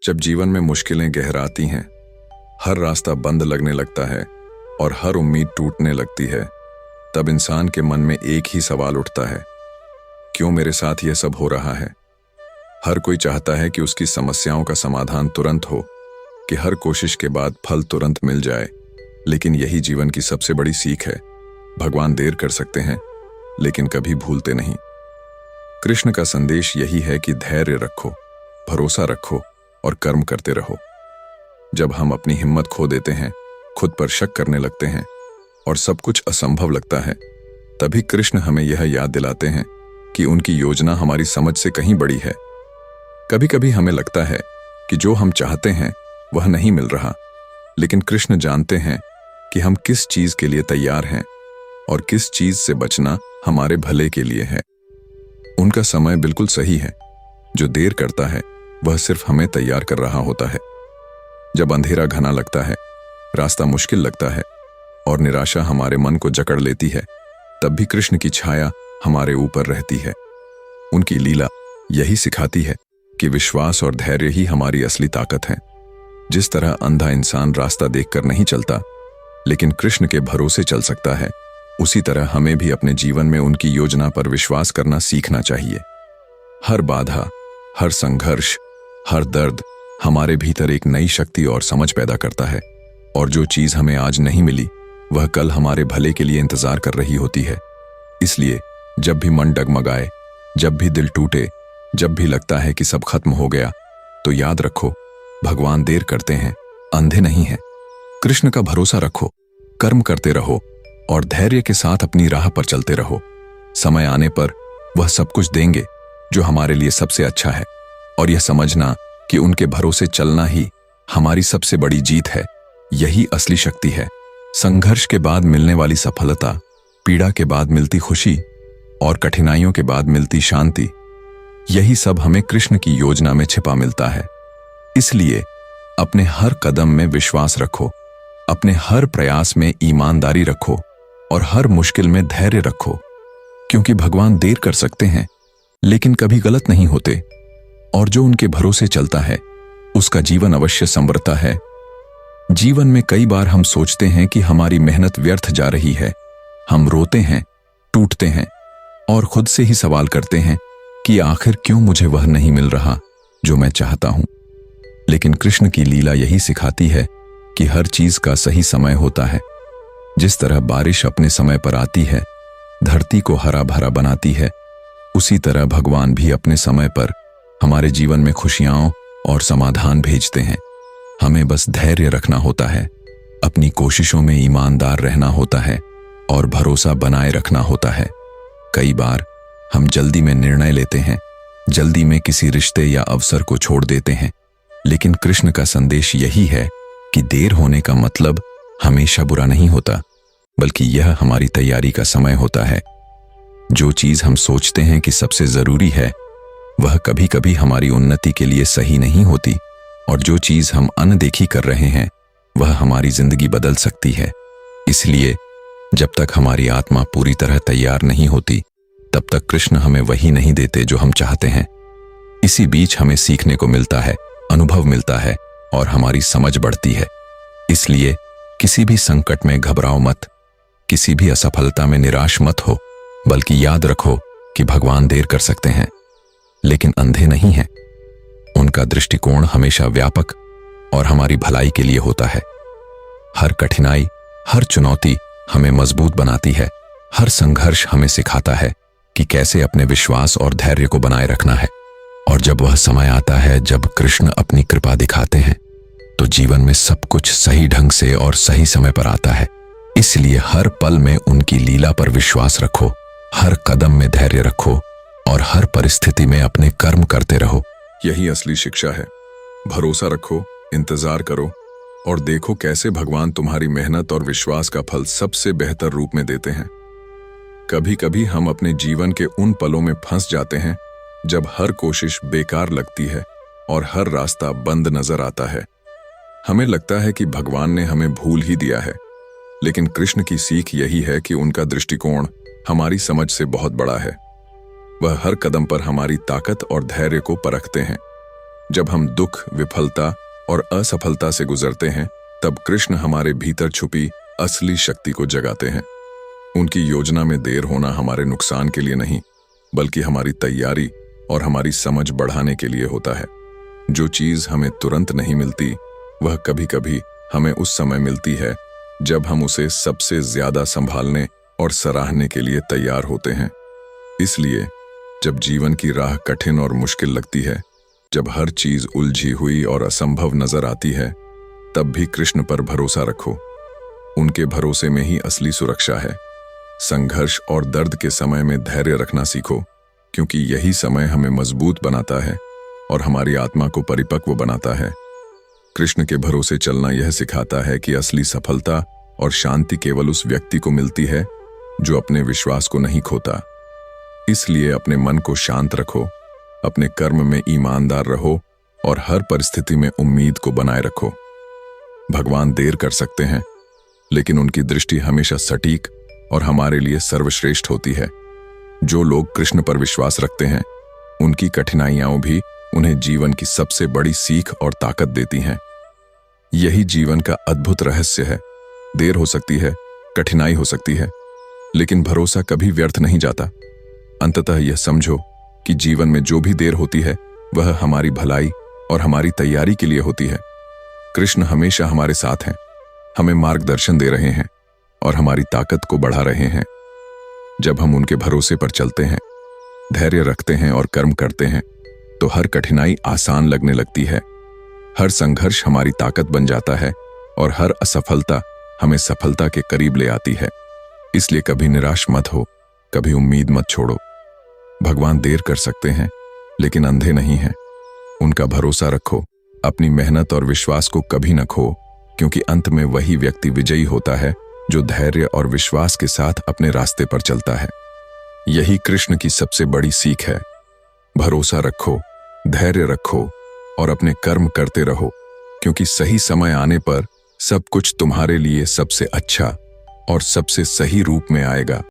जब जीवन में मुश्किलें गहराती हैं, हर रास्ता बंद लगने लगता है और हर उम्मीद टूटने लगती है, तब इंसान के मन में एक ही सवाल उठता है, क्यों मेरे साथ यह सब हो रहा है। हर कोई चाहता है कि उसकी समस्याओं का समाधान तुरंत हो, कि हर कोशिश के बाद फल तुरंत मिल जाए, लेकिन यही जीवन की सबसे बड़ी सीख है। भगवान देर कर सकते हैं, लेकिन कभी भूलते नहीं। कृष्ण का संदेश यही है कि धैर्य रखो, भरोसा रखो और कर्म करते रहो। जब हम अपनी हिम्मत खो देते हैं, खुद पर शक करने लगते हैं और सब कुछ असंभव लगता है, तभी कृष्ण हमें यह याद दिलाते हैं कि उनकी योजना हमारी समझ से कहीं बड़ी है। कभी कभी हमें लगता है कि जो हम चाहते हैं वह नहीं मिल रहा, लेकिन कृष्ण जानते हैं कि हम किस चीज के लिए तैयार हैं और किस चीज से बचना हमारे भले के लिए है। उनका समय बिल्कुल सही है। जो देर करता है वह सिर्फ हमें तैयार कर रहा होता है। जब अंधेरा घना लगता है, रास्ता मुश्किल लगता है और निराशा हमारे मन को जकड़ लेती है, तब भी कृष्ण की छाया हमारे ऊपर रहती है। उनकी लीला यही सिखाती है कि विश्वास और धैर्य ही हमारी असली ताकत है। जिस तरह अंधा इंसान रास्ता देखकर नहीं चलता, लेकिन कृष्ण के भरोसे चल सकता है, उसी तरह हमें भी अपने जीवन में उनकी योजना पर विश्वास करना सीखना चाहिए। हर बाधा, हर संघर्ष, हर दर्द हमारे भीतर एक नई शक्ति और समझ पैदा करता है, और जो चीज हमें आज नहीं मिली वह कल हमारे भले के लिए इंतजार कर रही होती है। इसलिए जब भी मन डगमगाए, जब भी दिल टूटे, जब भी लगता है कि सब खत्म हो गया, तो याद रखो, भगवान देर करते हैं, अंधे नहीं हैं। कृष्ण का भरोसा रखो, कर्म करते रहो और धैर्य के साथ अपनी राह पर चलते रहो। समय आने पर वह सब कुछ देंगे जो हमारे लिए सबसे अच्छा है, और यह समझना कि उनके भरोसे चलना ही हमारी सबसे बड़ी जीत है, यही असली शक्ति है। संघर्ष के बाद मिलने वाली सफलता, पीड़ा के बाद मिलती खुशी और कठिनाइयों के बाद मिलती शांति, यही सब हमें कृष्ण की योजना में छिपा मिलता है। इसलिए अपने हर कदम में विश्वास रखो, अपने हर प्रयास में ईमानदारी रखो और हर मुश्किल में धैर्य रखो, क्योंकि भगवान देर कर सकते हैं लेकिन कभी गलत नहीं होते, और जो उनके भरोसे चलता है उसका जीवन अवश्य संवरता है। जीवन में कई बार हम सोचते हैं कि हमारी मेहनत व्यर्थ जा रही है। हम रोते हैं, टूटते हैं और खुद से ही सवाल करते हैं कि आखिर क्यों मुझे वह नहीं मिल रहा जो मैं चाहता हूं। लेकिन कृष्ण की लीला यही सिखाती है कि हर चीज का सही समय होता है। जिस तरह बारिश अपने समय पर आती है, धरती को हरा भरा बनाती है, उसी तरह भगवान भी अपने समय पर हमारे जीवन में खुशियां और समाधान भेजते हैं। हमें बस धैर्य रखना होता है, अपनी कोशिशों में ईमानदार रहना होता है और भरोसा बनाए रखना होता है। कई बार हम जल्दी में निर्णय लेते हैं, जल्दी में किसी रिश्ते या अवसर को छोड़ देते हैं, लेकिन कृष्ण का संदेश यही है कि देर होने का मतलब हमेशा बुरा नहीं होता, बल्कि यह हमारी तैयारी का समय होता है। जो चीज हम सोचते हैं कि सबसे जरूरी है, वह कभी कभी हमारी उन्नति के लिए सही नहीं होती, और जो चीज हम अनदेखी कर रहे हैं वह हमारी जिंदगी बदल सकती है। इसलिए जब तक हमारी आत्मा पूरी तरह तैयार नहीं होती, तब तक कृष्ण हमें वही नहीं देते जो हम चाहते हैं। इसी बीच हमें सीखने को मिलता है, अनुभव मिलता है और हमारी समझ बढ़ती है। इसलिए किसी भी संकट में घबराओ मत, किसी भी असफलता में निराश मत हो, बल्कि याद रखो कि भगवान देर कर सकते हैं लेकिन अंधे नहीं हैं। उनका दृष्टिकोण हमेशा व्यापक और हमारी भलाई के लिए होता है। हर कठिनाई, हर चुनौती हमें मजबूत बनाती है। हर संघर्ष हमें सिखाता है कि कैसे अपने विश्वास और धैर्य को बनाए रखना है। और जब वह समय आता है जब कृष्ण अपनी कृपा दिखाते हैं, तो जीवन में सब कुछ सही ढंग से और सही समय पर आता है। इसलिए हर पल में उनकी लीला पर विश्वास रखो, हर कदम में धैर्य रखो और हर परिस्थिति में अपने कर्म करते रहो। यही असली शिक्षा है। भरोसा रखो, इंतजार करो और देखो कैसे भगवान तुम्हारी मेहनत और विश्वास का फल सबसे बेहतर रूप में देते हैं। कभी कभी हम अपने जीवन के उन पलों में फंस जाते हैं जब हर कोशिश बेकार लगती है और हर रास्ता बंद नजर आता है। हमें लगता है कि भगवान ने हमें भूल ही दिया है, लेकिन कृष्ण की सीख यही है कि उनका दृष्टिकोण हमारी समझ से बहुत बड़ा है। वह हर कदम पर हमारी ताकत और धैर्य को परखते हैं। जब हम दुख, विफलता और असफलता से गुजरते हैं, तब कृष्ण हमारे भीतर छुपी असली शक्ति को जगाते हैं। उनकी योजना में देर होना हमारे नुकसान के लिए नहीं, बल्कि हमारी तैयारी और हमारी समझ बढ़ाने के लिए होता है। जो चीज हमें तुरंत नहीं मिलती, वह कभी कभी हमें उस समय मिलती है जब हम उसे सबसे ज्यादा संभालने और सराहने के लिए तैयार होते हैं। इसलिए जब जीवन की राह कठिन और मुश्किल लगती है, जब हर चीज उलझी हुई और असंभव नजर आती है, तब भी कृष्ण पर भरोसा रखो। उनके भरोसे में ही असली सुरक्षा है। संघर्ष और दर्द के समय में धैर्य रखना सीखो, क्योंकि यही समय हमें मजबूत बनाता है और हमारी आत्मा को परिपक्व बनाता है। कृष्ण के भरोसे चलना यह सिखाता है कि असली सफलता और शांति केवल उस व्यक्ति को मिलती है जो अपने विश्वास को नहीं खोता। इसलिए अपने मन को शांत रखो, अपने कर्म में ईमानदार रहो और हर परिस्थिति में उम्मीद को बनाए रखो। भगवान देर कर सकते हैं, लेकिन उनकी दृष्टि हमेशा सटीक और हमारे लिए सर्वश्रेष्ठ होती है। जो लोग कृष्ण पर विश्वास रखते हैं, उनकी कठिनाइयां भी उन्हें जीवन की सबसे बड़ी सीख और ताकत देती हैं। यही जीवन का अद्भुत रहस्य है। देर हो सकती है, कठिनाई हो सकती है, लेकिन भरोसा कभी व्यर्थ नहीं जाता। अंततः यह समझो कि जीवन में जो भी देर होती है, वह हमारी भलाई और हमारी तैयारी के लिए होती है। कृष्ण हमेशा हमारे साथ हैं, हमें मार्गदर्शन दे रहे हैं और हमारी ताकत को बढ़ा रहे हैं। जब हम उनके भरोसे पर चलते हैं, धैर्य रखते हैं और कर्म करते हैं, तो हर कठिनाई आसान लगने लगती है। हर संघर्ष हमारी ताकत बन जाता है और हर असफलता हमें सफलता के करीब ले आती है। इसलिए कभी निराश मत हो, कभी उम्मीद मत छोड़ो। भगवान देर कर सकते हैं, लेकिन अंधे नहीं हैं। उनका भरोसा रखो, अपनी मेहनत और विश्वास को कभी न खो, क्योंकि अंत में वही व्यक्ति विजयी होता है जो धैर्य और विश्वास के साथ अपने रास्ते पर चलता है। यही कृष्ण की सबसे बड़ी सीख है। भरोसा रखो, धैर्य रखो और अपने कर्म करते रहो, क्योंकि सही समय आने पर सब कुछ तुम्हारे लिए सबसे अच्छा और सबसे सही रूप में आएगा।